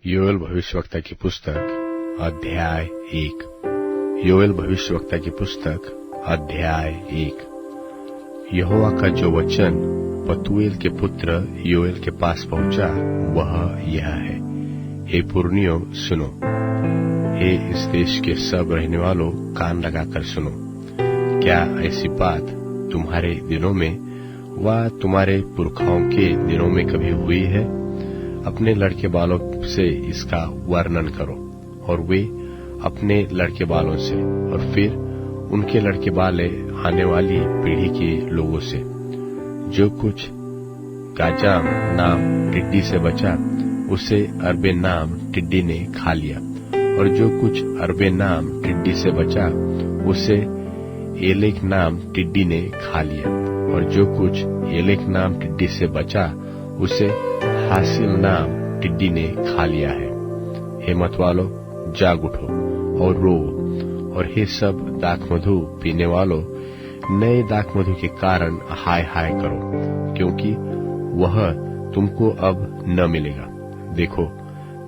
योएल भविष्यवक्ता की पुस्तक अध्याय 1। योएल भविष्यवक्ता की पुस्तक अध्याय 1। यहोवा का जो वचन पतूएल के पुत्र योएल के पास पहुंचा वह यह है। हे पुरनियों सुनो, हे इस देश के सब रहने वालों कान लगाकर सुनो। क्या ऐसी बात तुम्हारे दिनों में व तुम्हारे पुरखाओं के दिनों में कभी हुई है? अपने लड़के बालों से इसका वर्णन करो, और वे अपने लड़के बालों से, और फिर उनके लड़के बाले आने वाली पीढ़ी के लोगों से। जो कुछ गाजाम नाम टिड्डी से बचा उसे अरबे नाम टिड्डी ने खा लिया, और जो कुछ अरबे नाम टिड्डी से बचा उसे एलेक नाम टिड्डी ने खा लिया, और जो कुछ एलेक नाम टिड्डी से बचा उसे हासिल नाम टिड्डी ने खा लिया है। हे मतवालो, जाग उठो और रो, और हे सब दाखमधु पीने वालों, नए दाखमधु के कारण हाय हाय करो, क्योंकि वह तुमको अब न मिलेगा। देखो,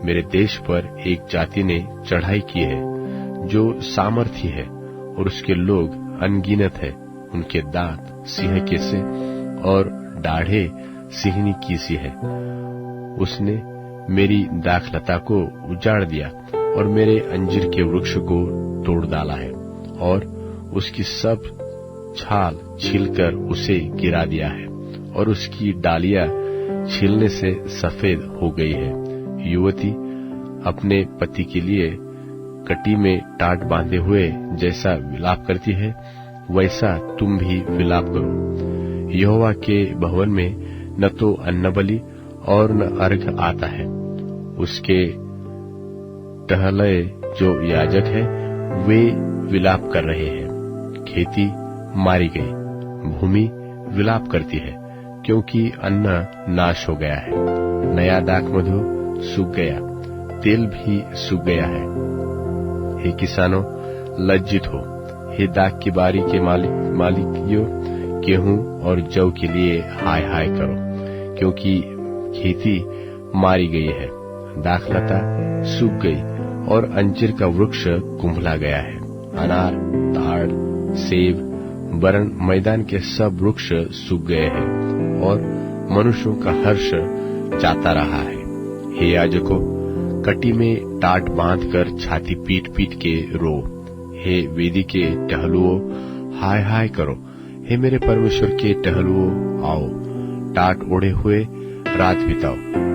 मेरे देश पर एक जाति ने चढ़ाई की है जो सामर्थी है, और उसके लोग अनगिनत है। उनके दांत सिंह के से और दाढ़े सिंहनी की सी है। उसने मेरी दाखलता को उजाड़ दिया और मेरे अंजीर के वृक्ष को तोड़ डाला है, और उसकी सब छाल छीलकर उसे गिरा दिया है, और उसकी डालियां छीलने से सफेद हो गई है। युवती अपने पति के लिए कटी में टाट बांधे हुए जैसा विलाप करती है, वैसा तुम भी विलाप करो। यहोवा के भवन में न तो अन्नबलि और न अर्घ आता है। उसके टहलए जो याजक है वे विलाप कर रहे हैं। खेती मारी गई, भूमि विलाप करती है, क्योंकि अन्न नाश हो गया है। नया दाखमधु सूख गया, तेल भी सूख गया है। हे किसानों, लज्जित हो। हे दाख की बारी के मालिकियों, गेहूं और जौ के लिए हाय हाय करो, क्योंकि खेती मारी गई है, दाखलता सूख गई, और अंजीर का वृक्ष कुंभला गया है। अनार, ताड़, सेब, बरन मैदान के सब वृक्ष सूख गए हैं, और मनुष्यों का हर्ष जाता रहा है। हे याजकों, कटी में टाट बांधकर छाती पीट पीट के रो। हे वेदी के टहलुओं, हाय हाय करो। हे मेरे परमेश्वर के टहलुओं, आओ, टाट ओढ़े हुए रात बिताओ,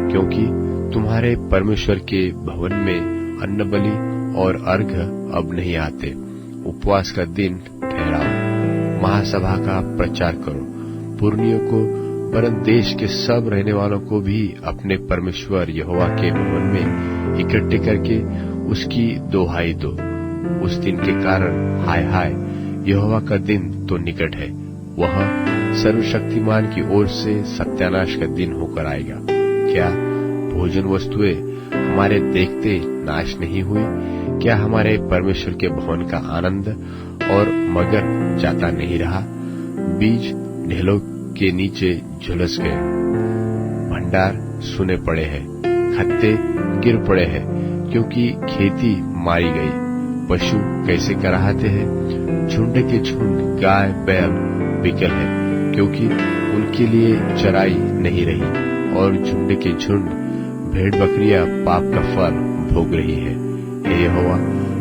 क्योंकि तुम्हारे परमेश्वर के भवन में अन्नबलि और अर्घ अब नहीं आते। उपवास का दिन ठहराओ, महासभा का प्रचार करो। पुरनियों को वरन देश के सब रहने वालों को भी अपने परमेश्वर यहोवा के भवन में इकट्ठे करके उसकी दोहाई दो। उस दिन के कारण हाय हाय, यहोवा का दिन तो निकट है। वह सर्वशक्तिमान की ओर से सत्यानाश का दिन होकर आएगा। क्या भोजन वस्तुएं हमारे देखते नाश नहीं हुई? क्या हमारे परमेश्वर के भवन का आनंद और मगर जाता नहीं रहा? बीज ढेलों के नीचे झुलस गए, भंडार सुने पड़े हैं, खत्ते गिर पड़े हैं, क्योंकि खेती मारी गई। पशु कैसे कराहते हैं, झुंड के झुंड गाय बैल बिकल है, क्योंकि उनके लिए चराई नहीं रही, और झुंड के झुंड भेड़ बकरियां पाप का फल भोग रही है। हे यहोवा,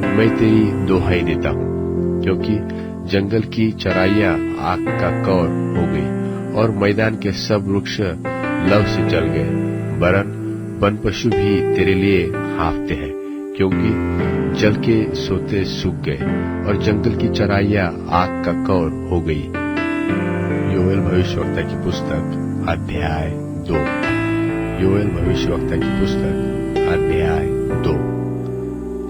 मैं तेरी दोहाई देता हूँ, क्योंकि जंगल की चराइयां आग का कौर हो गई, और मैदान के सब वृक्ष लव से जल गए। वरन वन पशु भी तेरे लिए हाँफते हैं, क्योंकि जल के सोते सूख गए, और जंगल की चराइयां आग का कौर हो गई। योएल भविष्यवक्ता की पुस्तक अध्याय 2। योएल भविष्यवक्ता की पुस्तक अध्याय 2।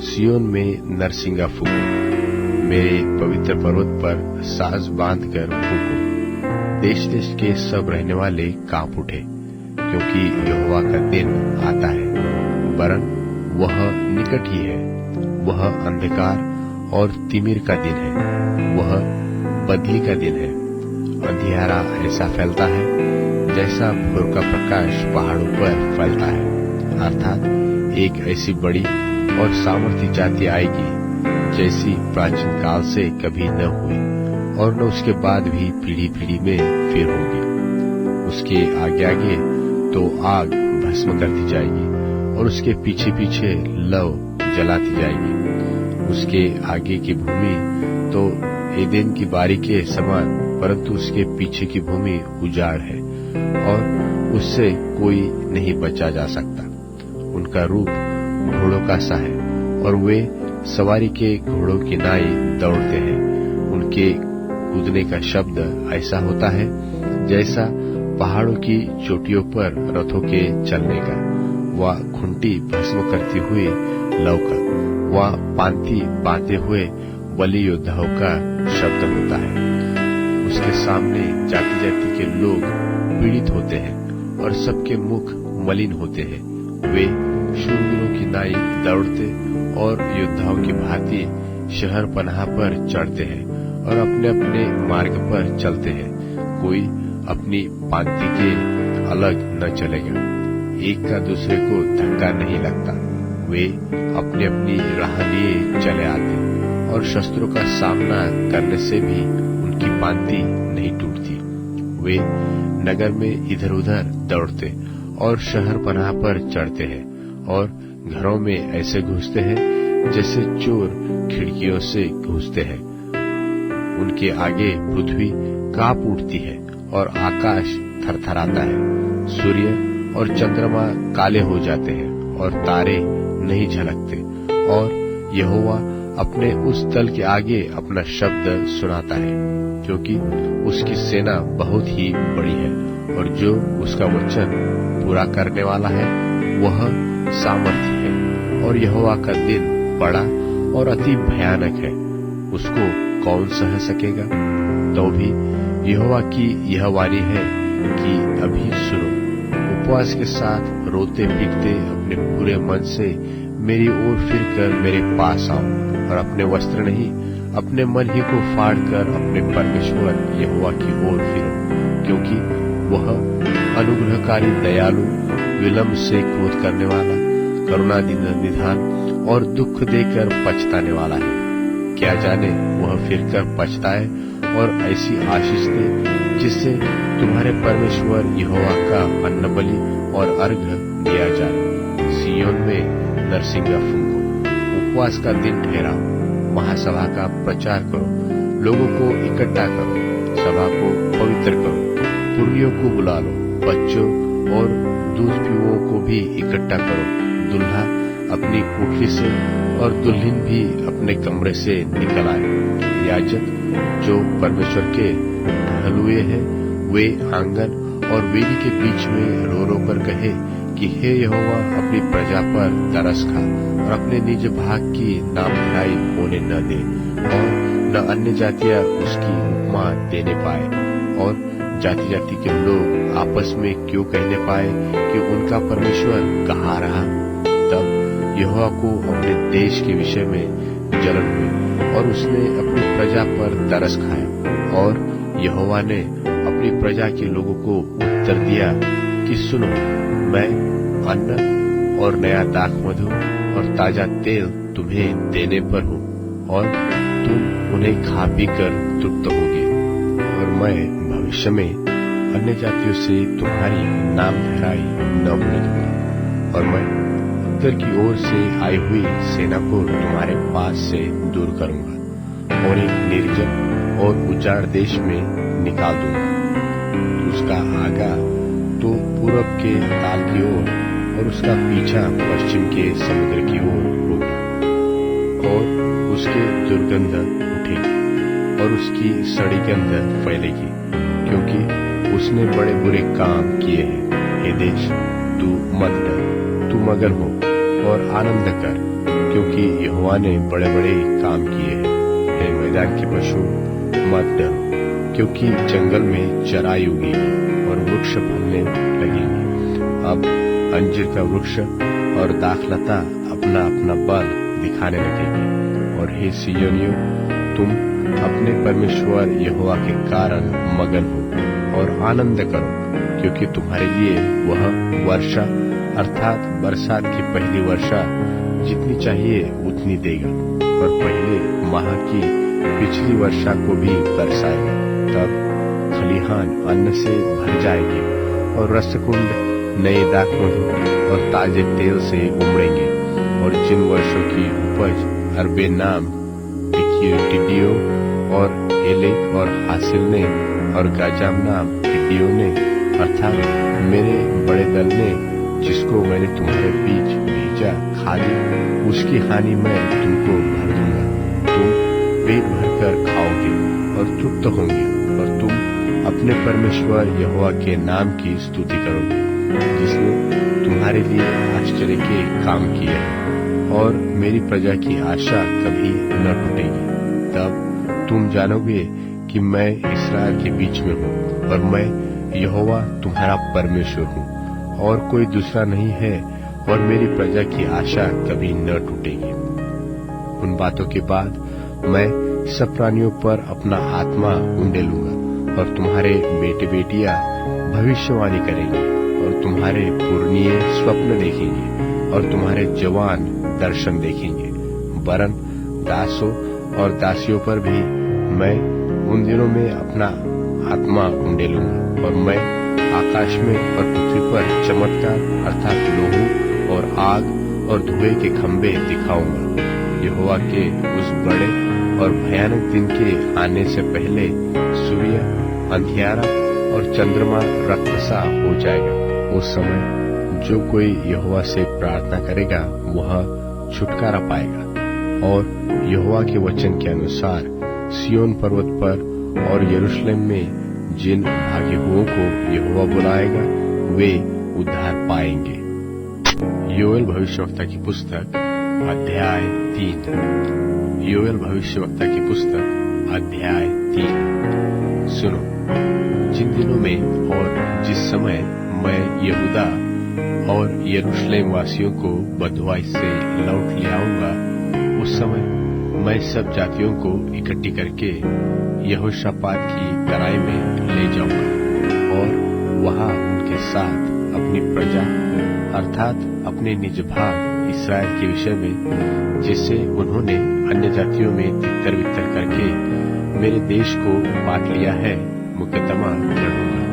सियोन में नरसिंगा फूको, मेरे पवित्र पर्वत पर साज बांधकर फूको। देश देश के सब रहने वाले कांप उठे, क्योंकि यहोवा का दिन आता है, वरन वह निकट ही है। वह अंधकार और तिमिर का दिन है, वह बदली का दिन है। अंधियारा ऐसा फैलता है जैसा भोर का प्रकाश पहाड़ों पर फैलता है, अर्थात एक ऐसी बड़ी और सामर्थी जाति आएगी जैसी प्राचीन काल से कभी न हुई और न उसके बाद भी पीढ़ी पीढ़ी में फिर होगी। उसके आगे आगे तो आग भस्म करती जाएगी और उसके पीछे पीछे लौ जलाती जाएगी। उसके आगे की भूमि तो एदेन की बारी के समान, परंतु उसके पीछे की भूमि उजाड़ है और उससे कोई नहीं बचा जा सकता। उनका रूप घोड़ों का सा है और वे सवारी के घोड़ों की नाई दौड़ते हैं। उनके कूदने का शब्द ऐसा होता है जैसा पहाड़ों की चोटियों पर रथों के चलने का। वह खुंटी भस्म करती हुई लौ का, वह पांति बांधे हुए बलि योद्धाओं का शब्द होता है। उसके सामने जाति जाति के लोग पीड़ित होते हैं और सबके मुख मलिन होते हैं। वे शूरवीरों की नाई दौड़ते और योद्धाओं की भांति शहर पनाह पर चढ़ते हैं और अपने अपने मार्ग पर चलते हैं। कोई अपनी पांति के अलग न चलेगा, एक का दूसरे को धक्का नहीं लगता। वे अपनी अपनी राह लिए चले आते और शस्त्रों का सामना करने से भी उनकी पांति नहीं टूटती। वे नगर में इधर उधर दौड़ते और शहर पनाह पर चढ़ते हैं और घरों में ऐसे घुसते हैं जैसे चोर खिड़कियों से घुसते हैं। उनके आगे पृथ्वी कांप उठती है और आकाश थरथराता है। सूर्य और चंद्रमा काले हो जाते हैं और तारे नहीं झलकते और यहोवा अपने उस दल के आगे अपना शब्द सुनाता है, क्योंकि उसकी सेना बहुत ही बड़ी है और जो उसका वचन पूरा करने वाला है वह सामर्थी है। और यहोवा का दिन बड़ा और अति भयानक है, उसको कौन सह सकेगा? तो भी यहोवा की यह वाणी है कि अभी सुनो, उपवास के साथ रोते पीटते अपने पूरे मन से मेरी ओर फिरकर मेरे पास आओ और अपने वस्त्र नहीं अपने मन ही को फाड़कर अपने परमेश्वर यहोवा की ओर फिरो, क्योंकि वह अनुग्रहकारी दयालु, विलंब से क्रोध करने वाला, करुणा निधान और दुख देकर पछताने वाला है। क्या जाने वह फिरकर पछताए और ऐसी आशीष दे जिससे तुम्हारे परमेश्वर यहोवा का अन्न बलि और अर्घ दिया जाए। सिय्योन में नरसिंगा फूंको, उपवास का दिन ठहराओ, महासभा का प्रचार करो, लोगों को इकट्ठा करो, सभा को पवित्र करो, पुरनियों को बुला लो, बच्चों और दूध पीवों को भी इकट्ठा करो। दुल्हा अपनी कोठरी से और दुल्हन भी अपने कमरे से निकल आए। याजक जो परमेश्वर के हलुए हैं वे आंगन और वेदी के बीच में रो रो कर कहे कि हे यहोवा, अपनी प्रजा पर तरस खा और अपने निज भाग की नामधराई होने न दे और न अन्य जातियां उसकी उपमा देने पाए और जाति जाति के लोग आपस में क्यों कहने पाए कि उनका परमेश्वर कहाँ रहा। तब यहोवा को अपने देश के विषय में जलन हुई और उसने अपनी प्रजा पर तरस खाया। और यहोवा ने अपनी प्रजा के लोगों को उत्तर दिया कि सुनो, मैं अन्न और नया दाख मधु और ताजा तेल तुम्हें देने पर हूँ और तुम उन्हें खा पी कर तृप्त होगे। और मैं भविष्य में अन्य जातियों से तुम्हारी नामधराई न होने दूंगा और मैं उत्तर की ओर से आई हुई सेना को तुम्हारे पास से दूर करूंगा और एक निर्जन और उजाड़ देश में निकाल दूंगा। उसका आगा तो पूरब के ताल की ओर और उसका पीछा पश्चिम के समुद्र की ओर होगा और उसके दुर्गंध उठेगी और उसकी सड़ी गंध फैलेगी, क्योंकि उसने बड़े बुरे काम किए हैं। हे देश, तू मत डर, तू मगन हो और आनंद कर, क्योंकि यहोवा ने बड़े बड़े काम किए हैं। हे मैदान के पशु, मत डरो, क्योंकि जंगल में चराई उगेगी और वृक्ष फलने लगेंगे। अब अंजीर का वृक्ष और दाखलता अपना अपना बल दिखाने लगेगी। और हे सिय्योनियों, तुम अपने परमेश्वर यहोवा के कारण मगन हो और आनंद करो, क्योंकि तुम्हारे लिए वह वर्षा अर्थात बरसात की पहली वर्षा जितनी चाहिए उतनी देगा और पहले माह की पिछली वर्षा को भी बरसाएगा। तब खलिहान अन्न से भर जाएंगे और रसकुंड नए दाखमधु और ताजे तेल से उमड़ेंगे। और जिन वर्षों की उपज अरबे नाम टिडियो और एलेक और हासिल ने और गाजाम नाम टिडियो ने अर्थात मेरे बड़े दल ने जिसको मैंने तुम्हारे बीच भेजा खा ली, उसकी हानि मैं तुमको भर दूंगा। तुम पेट भरकर खाओगे और तृप्त होंगे और तुम अपने परमेश्वर यहोवा के नाम की स्तुति करोगे जिसने तुम्हारे लिए आश्चर्य के काम किए हैं और मेरी प्रजा की आशा कभी न टूटेगी। तब तुम जानोगे कि मैं इस्राएल के बीच में हूँ और मैं यहोवा तुम्हारा परमेश्वर हूँ और कोई दूसरा नहीं है और मेरी प्रजा की आशा कभी न टूटेगी। उन बातों के बाद मैं सब प्राणियों पर अपना आत्मा उंडेलूंगा और तुम्हारे बेटे बेटियां भविष्यवाणी करेंगे और तुम्हारे पुरनिये स्वप्न देखेंगे और तुम्हारे जवान दर्शन देखेंगे। वरन दासों और दासियों पर भी मैं उन दिनों में अपना आत्मा उंडेलूंगा और मैं आकाश में और पृथ्वी पर चमत्कार अर्थात लोहू और आग और धुएं के खंभे दिखाऊंगा। यहोवा के उस बड़े और भयानक दिन के आने से पहले सूर्य अंधियारा और चंद्रमा रक्त सा हो जाएगा। उस समय जो कोई यहोवा से प्रार्थना करेगा वह छुटकारा पाएगा। और यहोवा के वचन के अनुसार सिय्योन पर्वत पर और यरूशलेम में जिन भागे हुओं को यहोवा बुलाएगा वे उद्धार पाएंगे। योएल भविष्यवक्ता की पुस्तक अध्याय 3। योएल भविष्यवक्ता की पुस्तक अध्याय 3। सुनो, जिन दिनों में और जिस समय मैं यहूदा और यरूशलेम वासियों को बँधुआई से लौट ले आऊंगा, उस समय मैं सब जातियों को इकट्ठी करके यहोशापात की तराई में ले जाऊंगा और वहां उनके साथ अपनी प्रजा अर्थात अपने निज भाग इस्राएल के विषय में जिससे उन्होंने अन्य जातियों में तितर बितर करके मेरे देश को बांट लिया है मुकदमा लड़ूंगा।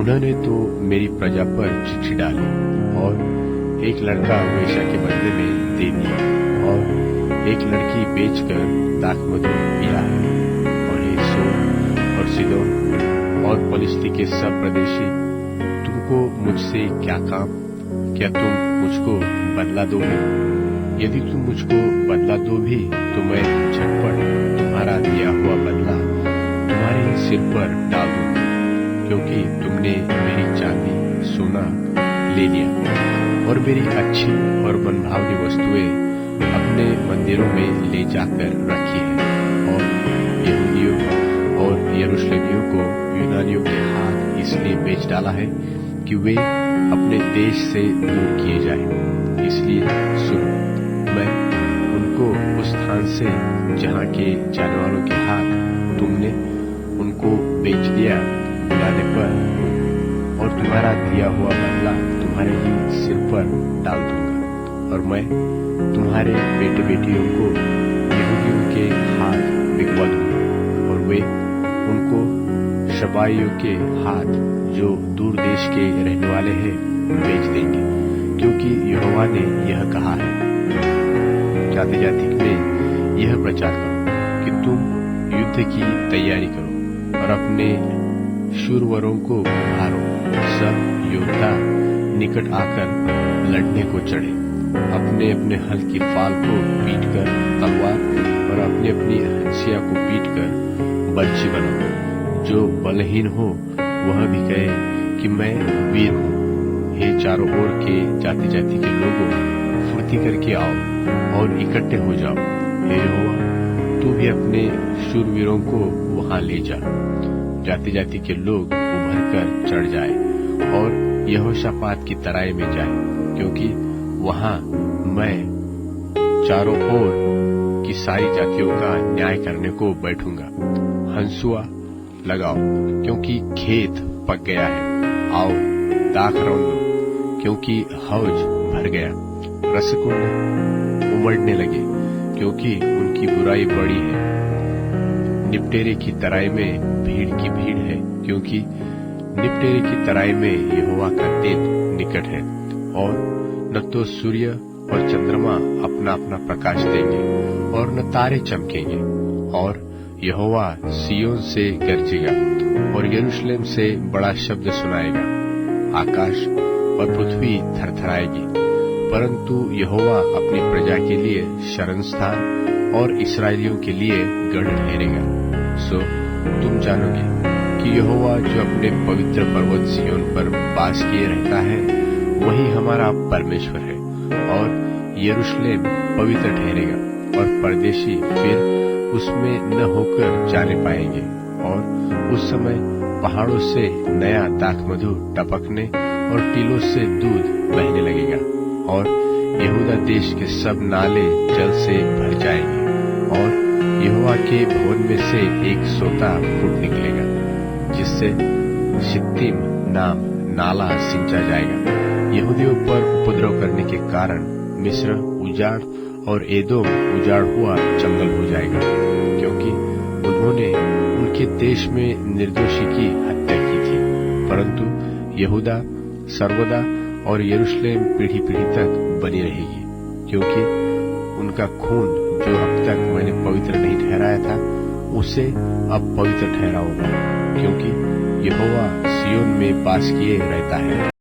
उन्होंने तो मेरी प्रजा पर चिट्ठी डाली और एक लड़का वेश्या के बदले में दे दिया और एक लड़की बेचकर दाखमधु पिया है। और यीशु और सीदोन और पलिश्ती के सब प्रदेशी, तुमको मुझसे क्या काम? क्या तुम मुझको बदला दोगे? यदि तुम मुझको बदला दो भी तो मैं झटपट तुम्हारा दिया हुआ बदला तुम्हारे सिर पर डाल दूंगा, क्योंकि तुमने मेरी चांदी सोना ले लिया और मेरी अच्छी और मनभावनी वस्तुएं अपने मंदिरों में ले जाकर रखी है और यहूदियों और यरूशलेमियों को यूनानियों के हाथ इसलिए बेच डाला है कि वे अपने देश से दूर किए जाएं। इसलिए सुनो, मैं उनको उस स्थान से जहां के जाने वालों के हाथ तुमने उनको बेच दिया बुलाने पर और तुम्हारा दिया हुआ बदला तुम्हारे ही सिर पर डाल दूंगा। और मैं तुम्हारे बेटे बेटियों को यहूदियों के हाथ बिकवा दूंगा और वे उनको शबाइयों के हाथ जो दूर देश के रहने वाले हैं बेच देंगे, क्योंकि यहोवा ने यह कहा है। जाति जाति में यह प्रचार करो कि तुम युद्ध की तैयारी करो और अपने शूरवरों को उभारो। सब योद्धा निकट आकर लड़ने को चढ़े, अपने अपने हल की फाल को पीटकर तलवार और अपनी अपनी हंसिया को पीटकर बर्छी बनाओ। जो बलहीन हो वह भी कहे कि मैं वीर हूँ। हे चारों ओर के जाति जाति के लोगों, फुर्ती करके आओ और इकट्ठे हो जाओ। हे यहोवा, तू भी अपने शूरवीरों को वहां ले जा। जाति जाति के लोग उभर कर चढ़ जाए और यहोशापात की तराई में जाए, क्योंकि वहां मैं चारों ओर की सारी जातियों का न्याय करने को बैठूंगा। हंसुआ लगाओ, क्योंकि खेत पक गया है। आओ दाख रौंदो, क्योंकि हौज भर गया। रसकुंड उमड़ने लगे, क्योंकि उनकी बुराई बड़ी है। निपटेरे की तराई में भीड़ की भीड़ है, क्योंकि निपटेरे की तराई में यहोवा का दिन निकट है। और न तो सूर्य और चंद्रमा अपना अपना प्रकाश देंगे, और न तारे चमकेंगे। और यहोवा सिय्योन से गरजेगा, और यरूशलेम से बड़ा शब्द सुनाएगा। आकाश और पृथ्वी थरथराएगी, परंतु यहोवा अपनी प्रजा के लिए शरणस्थान और इस्राएलियों के लिए गढ़ ठहरेगा। सो तुम जानोगे कि यहोवा जो अपने पवित्र पर्वत सिय्योन पर वास किए रहता है, वही हमारा परमेश्वर है। और यरूशलेम पवित्र ठहरेगा, और परदेशी फिर उसमें न होकर जाने पाएंगे। और उस समय पहाड़ों से नया दाखमधु टपकने और टीलों से दूध बहने लगेगा। और यहूदा देश के सब नाले जल से भर जाएंगे, और यहोवा के भवन में से एक सोता फूट निकलेगा, जिससे शित्तीम नाम नाला सिंचा जाएगा। यहूदियों पर उपद्रव करने के कारण मिस्र उजाड़ और एदोम उजाड़ हुआ जंगल हो जाएगा, क्योंकि उन्होंने उनके देश में निर्दोषी की हत्या की थी। परंतु यहूदा सर्वदा और यरूशलेम पीढ़ी पीढ़ी तक बनी रहेगी, क्योंकि उनका खून जो अब तक मैंने पवित्र नहीं ठहराया था, उसे अब पवित्र ठहराऊंगा, क्योंकि यहोवा सिय्योन में वास किए रहता है।